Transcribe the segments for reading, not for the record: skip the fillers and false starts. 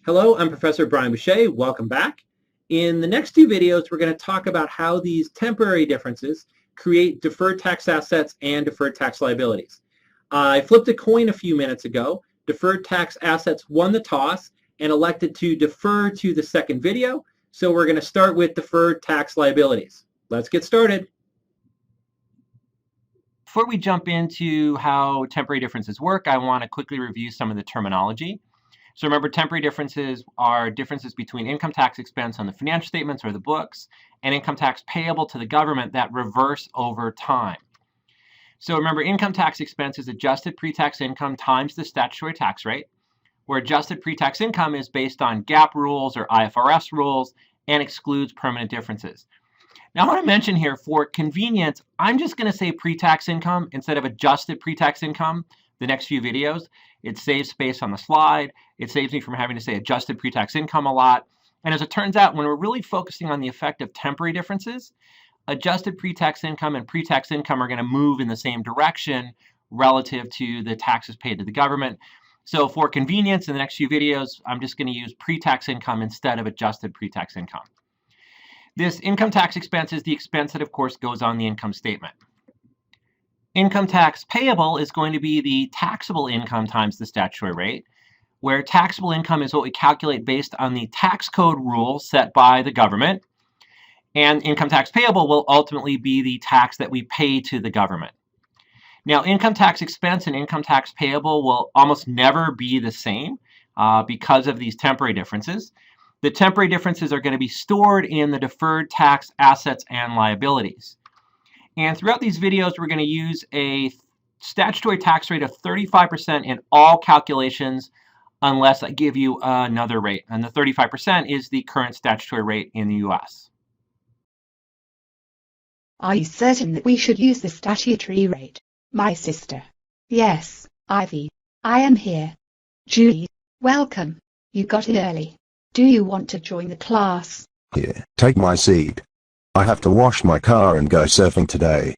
Hello, I'm Professor Brian Boucher. Welcome back. In the next two videos, we're going to talk about how these temporary differences create deferred tax assets and deferred tax liabilities. I flipped a coin a few minutes ago. Deferred tax assets won the toss and elected to defer to the second video. So we're going to start with deferred tax liabilities. Let's get started. Before we jump into how temporary differences work, I want to quickly review some of the terminology. So remember, temporary differences are differences between income tax expense on the financial statements or the books and income tax payable to the government that reverse over time. So remember, income tax expense is adjusted pre-tax income times the statutory tax rate, where adjusted pre-tax income is based on GAAP rules or IFRS rules and excludes permanent differences. Now, I want to mention here, for convenience, I'm just going to say pre-tax income instead of adjusted pre-tax income the next few videos. It saves space on the slide. It saves me from having to say adjusted pre-tax income a lot. And as it turns out, when we're really focusing on the effect of temporary differences, adjusted pre-tax income and pre-tax income are going to move in the same direction relative to the taxes paid to the government. So for convenience, in the next few videos, I'm just going to use pre-tax income instead of adjusted pre-tax income. This income tax expense is the expense that, of course, goes on the income statement. Income tax payable is going to be the taxable income times the statutory rate, where taxable income is what we calculate based on the tax code rule set by the government, and income tax payable will ultimately be the tax that we pay to the government. Now, income tax expense and income tax payable will almost never be the same because of these temporary differences. The temporary differences are going to be stored in the deferred tax assets and liabilities. And throughout these videos, we're going to use a statutory tax rate of 35% in all calculations, unless I give you another rate. And the 35% is the current statutory rate in the US. Are you certain that we should use the statutory rate, my sister? Yes, Ivy. I am here. Julie, welcome. You got here early. Do you want to join the class? Here, take my seat. I have to wash my car and go surfing today.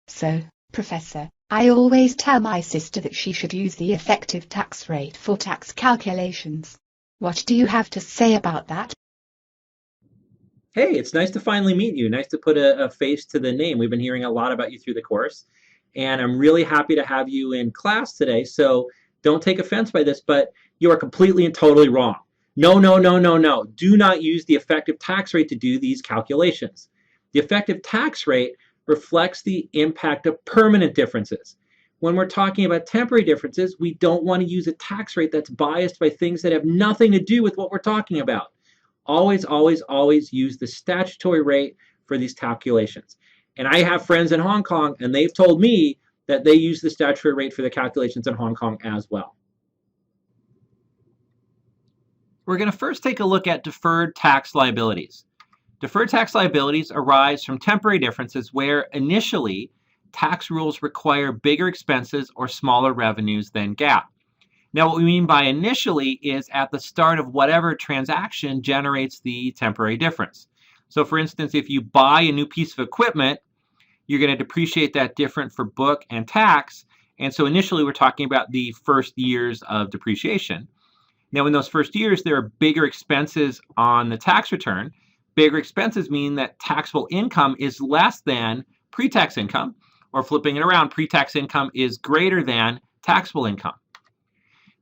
So, Professor, I always tell my sister that she should use the effective tax rate for tax calculations. What do you have to say about that? Hey, it's nice to finally meet you. Nice to put a face to the name. We've been hearing a lot about you through the course, and I'm really happy to have you in class today. So don't take offense by this, but you are completely and totally wrong. No, no, no, no, no. Do not use the effective tax rate to do these calculations. The effective tax rate reflects the impact of permanent differences. When we're talking about temporary differences, we don't want to use a tax rate that's biased by things that have nothing to do with what we're talking about. Always, always, always use the statutory rate for these calculations. And I have friends in Hong Kong, and they've told me that they use the statutory rate for the calculations in Hong Kong as well. We're going to first take a look at deferred tax liabilities. Deferred tax liabilities arise from temporary differences where initially tax rules require bigger expenses or smaller revenues than GAAP. Now, what we mean by initially is at the start of whatever transaction generates the temporary difference. So for instance, if you buy a new piece of equipment, you're going to depreciate that different for book and tax. And so initially we're talking about the first years of depreciation. Now, in those first years, there are bigger expenses on the tax return. Bigger expenses mean that taxable income is less than pre-tax income, or flipping it around, pre-tax income is greater than taxable income.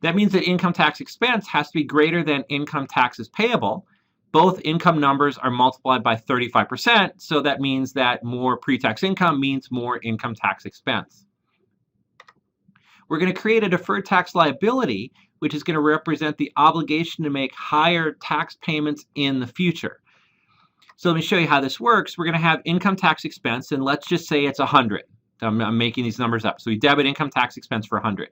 That means that income tax expense has to be greater than income taxes payable. Both income numbers are multiplied by 35%, so that means that more pre-tax income means more income tax expense. We're going to create a deferred tax liability, which is going to represent the obligation to make higher tax payments in the future. So let me show you how this works. We're going to have income tax expense, and let's just say it's 100. I'm making these numbers up. So we debit income tax expense for 100.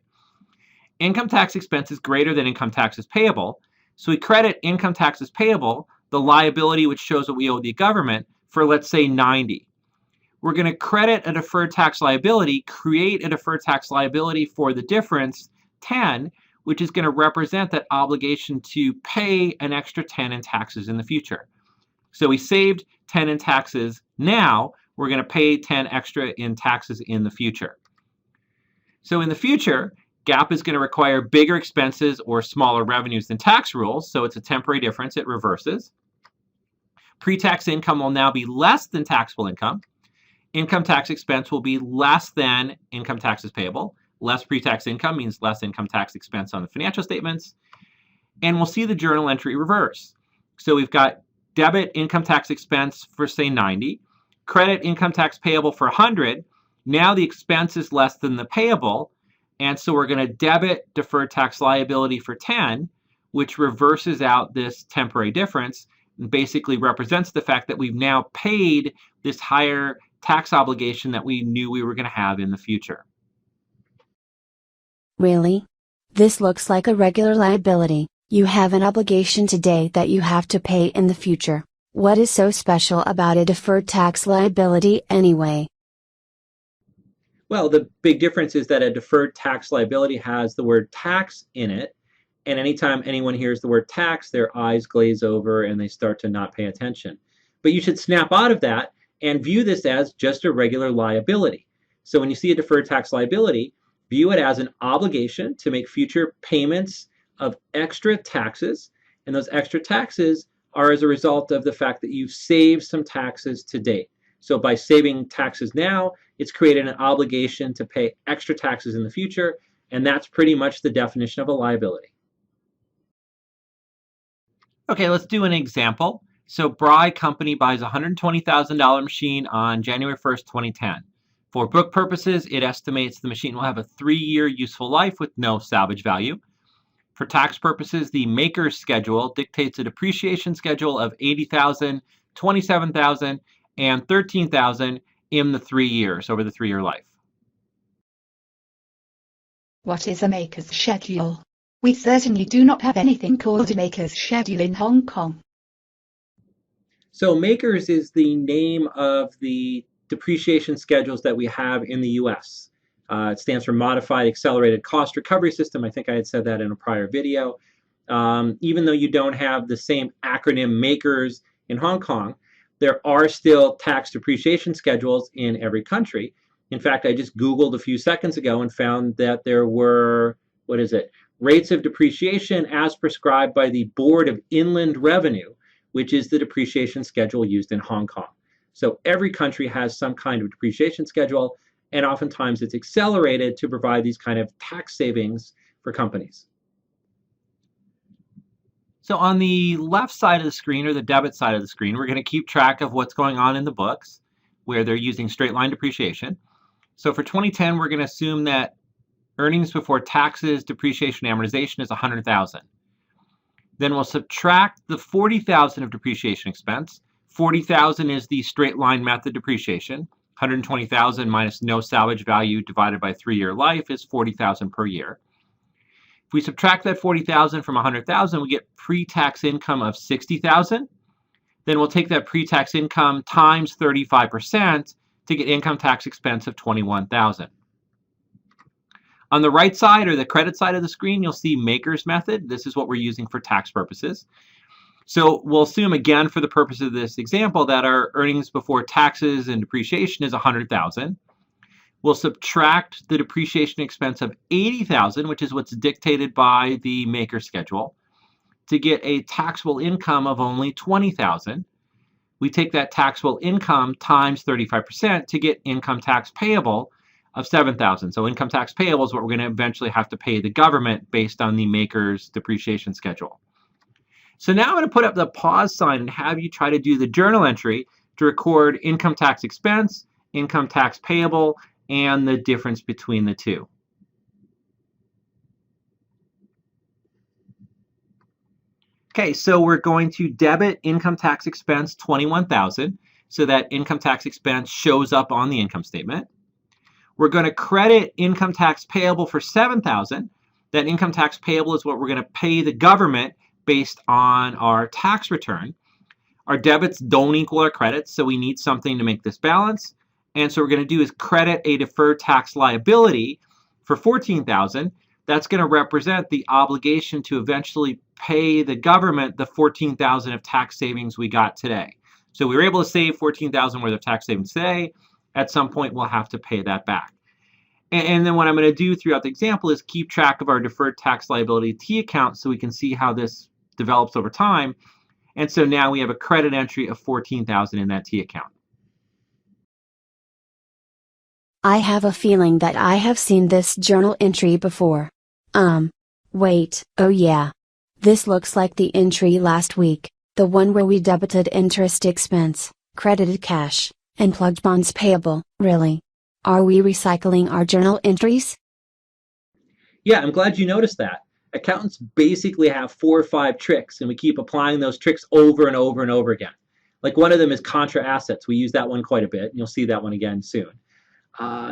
Income tax expense is greater than income taxes payable, so we credit income taxes payable, the liability which shows what we owe the government, for let's say 90. We're going to credit a deferred tax liability, create a deferred tax liability for the difference, 10, which is going to represent that obligation to pay an extra 10 in taxes in the future. So we saved 10 in taxes now, we're going to pay 10 extra in taxes in the future. So in the future, GAAP is going to require bigger expenses or smaller revenues than tax rules, so it's a temporary difference. It reverses. Pre-tax income will now be less than taxable income. Income tax expense will be less than income taxes payable. Less pre-tax income means less income tax expense on the financial statements. And we'll see the journal entry reverse. So we've got debit income tax expense for, say, 90, credit income tax payable for 100. Now the expense is less than the payable, and so we're going to debit deferred tax liability for 10, which reverses out this temporary difference and basically represents the fact that we've now paid this higher tax obligation that we knew we were going to have in the future. Really? This looks like a regular liability. You have an obligation today that you have to pay in the future. What is so special about a deferred tax liability anyway? Well, the big difference is that a deferred tax liability has the word tax in it, and anytime anyone hears the word tax, their eyes glaze over and they start to not pay attention. But you should snap out of that and view this as just a regular liability. So when you see a deferred tax liability, view it as an obligation to make future payments of extra taxes, and those extra taxes are as a result of the fact that you've saved some taxes to date. So by saving taxes now, it's created an obligation to pay extra taxes in the future, and that's pretty much the definition of a liability. Okay, let's do an example. So Bry Company buys a $120,000 machine on January 1st, 2010. For book purposes, it estimates the machine will have a 3-year useful life with no salvage value. For tax purposes, the maker's schedule dictates a depreciation schedule of $80,000, $27,000, and $13,000 in the 3 years, over the 3-year life. What is a maker's schedule? We certainly do not have anything called a maker's schedule in Hong Kong. So makers is the name of the depreciation schedules that we have in the US. It stands for Modified Accelerated Cost Recovery System. I think I had said that in a prior video. Even though you don't have the same acronym makers in Hong Kong, there are still tax depreciation schedules in every country. In fact, I just Googled a few seconds ago and found that there were, rates of depreciation as prescribed by the Board of Inland Revenue, which is the depreciation schedule used in Hong Kong. So every country has some kind of depreciation schedule, and oftentimes it's accelerated to provide these kind of tax savings for companies. So on the left side of the screen, or the debit side of the screen, we're going to keep track of what's going on in the books where they're using straight line depreciation. So for 2010, we're going to assume that earnings before taxes, depreciation, and amortization is $100,000. Then we'll subtract the $40,000 of depreciation expense. $40,000 is the straight line method depreciation. $120,000 minus no salvage value divided by 3-year life is $40,000 per year. If we subtract that $40,000 from $100,000, we get pre-tax income of $60,000. Then we'll take that pre-tax income times 35% to get income tax expense of $21,000. On the right side, or the credit side of the screen, you'll see maker's method. This is what we're using for tax purposes. So we'll assume, again, for the purpose of this example, that our earnings before taxes and depreciation is $100,000. We'll subtract the depreciation expense of $80,000, which is what's dictated by the maker schedule, to get a taxable income of only $20,000. We take that taxable income times 35% to get income tax payable of $7,000. So income tax payable is what we're going to eventually have to pay the government based on the maker's depreciation schedule. So now I'm going to put up the pause sign and have you try to do the journal entry to record income tax expense, income tax payable, and the difference between the two. Okay, so we're going to debit income tax expense $21,000 so that income tax expense shows up on the income statement. We're going to credit income tax payable for $7,000. That income tax payable is what we're going to pay the government based on our tax return. Our debits don't equal our credits, so we need something to make this balance. And so what we're going to do is credit a deferred tax liability for $14,000. That's going to represent the obligation to eventually pay the government the $14,000 of tax savings we got today. So we were able to save $14,000 worth of tax savings today. At some point, we'll have to pay that back. And then what I'm going to do throughout the example is keep track of our deferred tax liability T account so we can see how this develops over time. And so now we have a credit entry of $14,000 in that T account. I have a feeling that I have seen this journal entry before. Wait, oh yeah. This looks like the entry last week, the one where we debited interest expense, credited cash, and plugged bonds payable. Really? Are we recycling our journal entries? Yeah, I'm glad you noticed that. Accountants basically have 4 or 5 tricks, and we keep applying those tricks over and over and over again. Like one of them is contra assets. We use that one quite a bit, and you'll see that one again soon.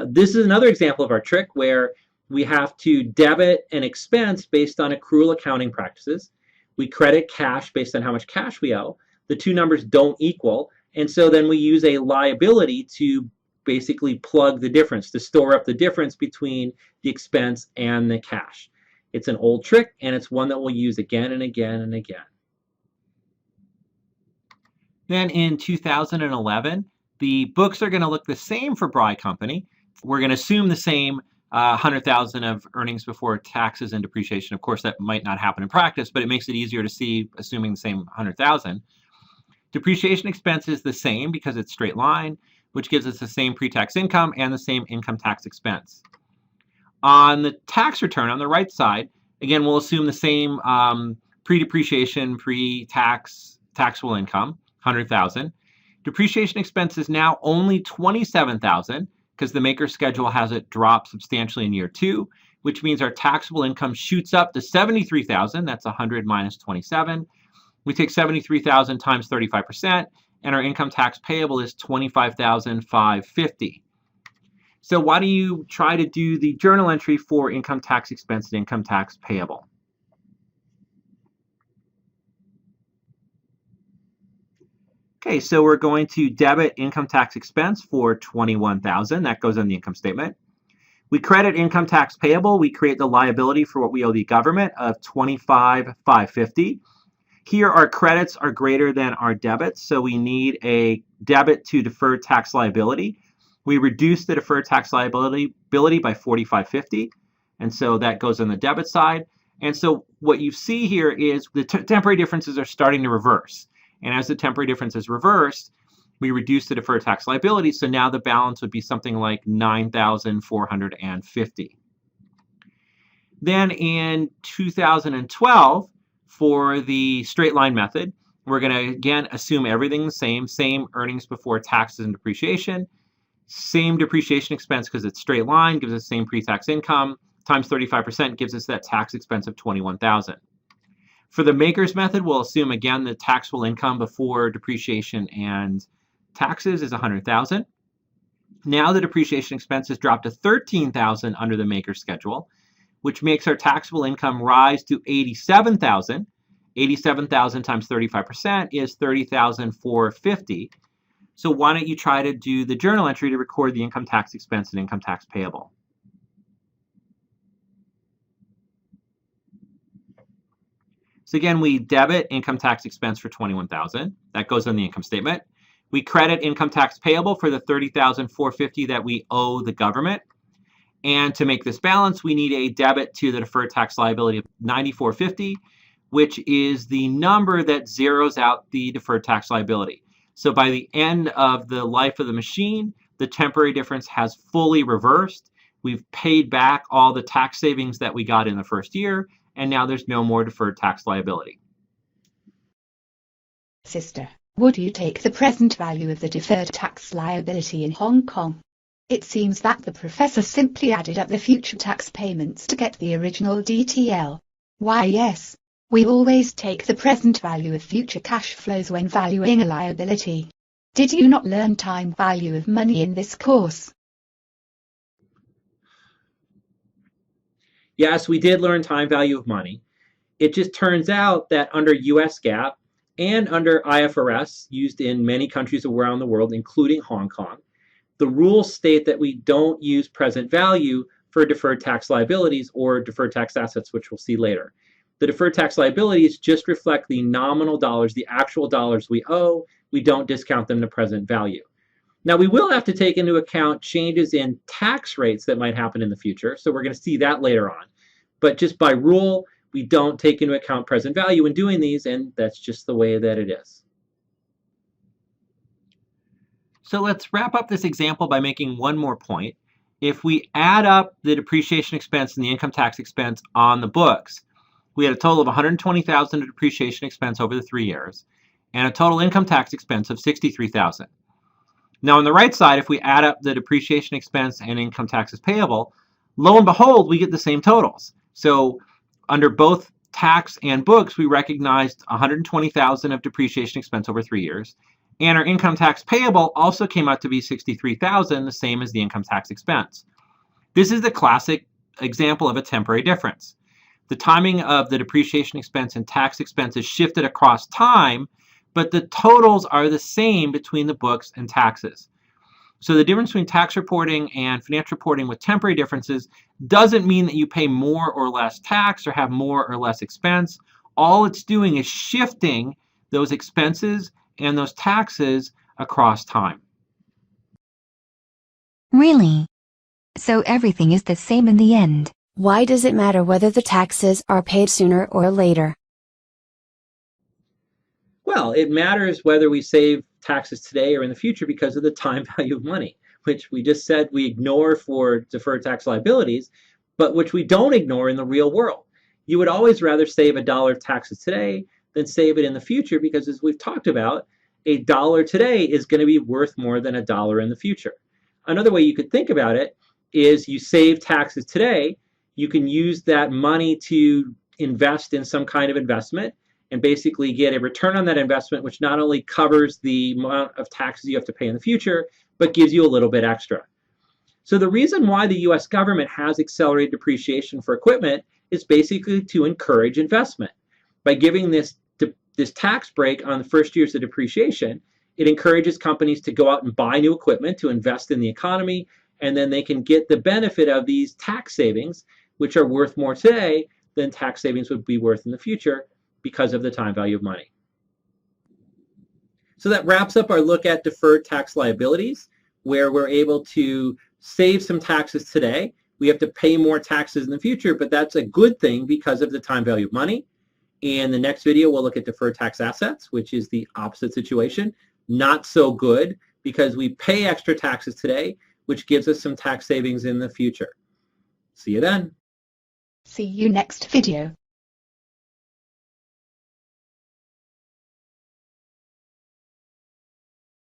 This is another example of our trick where we have to debit an expense based on accrual accounting practices. We credit cash based on how much cash we owe. The two numbers don't equal, and so then we use a liability to basically plug the difference, to store up the difference between the expense and the cash. It's an old trick, and it's one that we'll use again and again and again. Then in 2011, the books are going to look the same for Bry Company. We're going to assume the same 100,000 of earnings before taxes and depreciation. Of course, that might not happen in practice, but it makes it easier to see assuming the same 100,000. Depreciation expense is the same because it's straight line, which gives us the same pre-tax income and the same income tax expense. On the tax return on the right side, again, we'll assume the same pre-depreciation, pre-tax taxable income, 100,000. Depreciation expense is now only 27,000 because the maker schedule has it drop substantially in year 2, which means our taxable income shoots up to 73,000. That's 100 minus 27. We take 73,000 times 35%, and our income tax payable is 25,550. So why don't you try to do the journal entry for income tax expense and income tax payable? Okay, so we're going to debit income tax expense for 21,000. That goes on the income statement. We credit income tax payable. We create the liability for what we owe the government of 25,550. Here, our credits are greater than our debits, so we need a debit to deferred tax liability. We reduce the deferred tax liability by 4,550, and so that goes on the debit side. And so what you see here is the temporary differences are starting to reverse. And as the temporary difference is reversed, we reduce the deferred tax liability, so now the balance would be something like 9,450. Then in 2012, for the straight line method, we're going to again assume everything the same earnings before taxes and depreciation, same depreciation expense because it's straight line, gives us the same pre-tax income, times 35% gives us that tax expense of 21,000. For the maker's method, we'll assume again the taxable income before depreciation and taxes is 100,000. Now the depreciation expense has dropped to 13,000 under the maker's schedule, which makes our taxable income rise to 87,000. 87,000 times 35% is 30,450. So why don't you try to do the journal entry to record the income tax expense and income tax payable? So again, we debit income tax expense for 21,000. That goes on the income statement. We credit income tax payable for the 30,450 that we owe the government. And to make this balance, we need a debit to the deferred tax liability of 9,450, which is the number that zeroes out the deferred tax liability. So by the end of the life of the machine, the temporary difference has fully reversed. We've paid back all the tax savings that we got in the first year, and now there's no more deferred tax liability. Sister, would you take the present value of the deferred tax liability in Hong Kong? It seems that the professor simply added up the future tax payments to get the original DTL. Why yes, we always take the present value of future cash flows when valuing a liability. Did you not learn time value of money in this course? Yes, we did learn time value of money. It just turns out that under US GAAP and under IFRS, used in many countries around the world, including Hong Kong, the rules state that we don't use present value for deferred tax liabilities or deferred tax assets, which we'll see later. The deferred tax liabilities just reflect the nominal dollars, the actual dollars we owe. We don't discount them to present value. Now, we will have to take into account changes in tax rates that might happen in the future, so we're going to see that later on. But just by rule, we don't take into account present value when doing these, and that's just the way that it is. So let's wrap up this example by making one more point. If we add up the depreciation expense and the income tax expense on the books, we had a total of $120,000 of depreciation expense over the 3 years and a total income tax expense of $63,000. Now on the right side, if we add up the depreciation expense and income taxes payable, lo and behold, we get the same totals. So under both tax and books, we recognized $120,000 of depreciation expense over 3 years, and our income tax payable also came out to be $63,000, the same as the income tax expense. This is the classic example of a temporary difference. The timing of the depreciation expense and tax expense is shifted across time, but the totals are the same between the books and taxes. So the difference between tax reporting and financial reporting with temporary differences doesn't mean that you pay more or less tax or have more or less expense. All it's doing is shifting those expenses and those taxes across time. Really? So everything is the same in the end? Why does it matter whether the taxes are paid sooner or later? Well, it matters whether we save taxes today or in the future because of the time value of money, which we just said we ignore for deferred tax liabilities, but which we don't ignore in the real world. You would always rather save $1 of taxes today than save it in the future because, as we've talked about, $1 today is going to be worth more than $1 in the future. Another way you could think about it is you save taxes today, you can use that money to invest in some kind of investment and basically get a return on that investment, which not only covers the amount of taxes you have to pay in the future, but gives you a little bit extra. So the reason why the US government has accelerated depreciation for equipment is basically to encourage investment. By giving this tax break on the first years of depreciation, it encourages companies to go out and buy new equipment to invest in the economy, and then they can get the benefit of these tax savings, which are worth more today than tax savings would be worth in the future because of the time value of money. So that wraps up our look at deferred tax liabilities, where we're able to save some taxes today. We have to pay more taxes in the future, but that's a good thing because of the time value of money. In the next video, we'll look at deferred tax assets, which is the opposite situation. Not so good because we pay extra taxes today, which gives us some tax savings in the future. See you then. See you next video.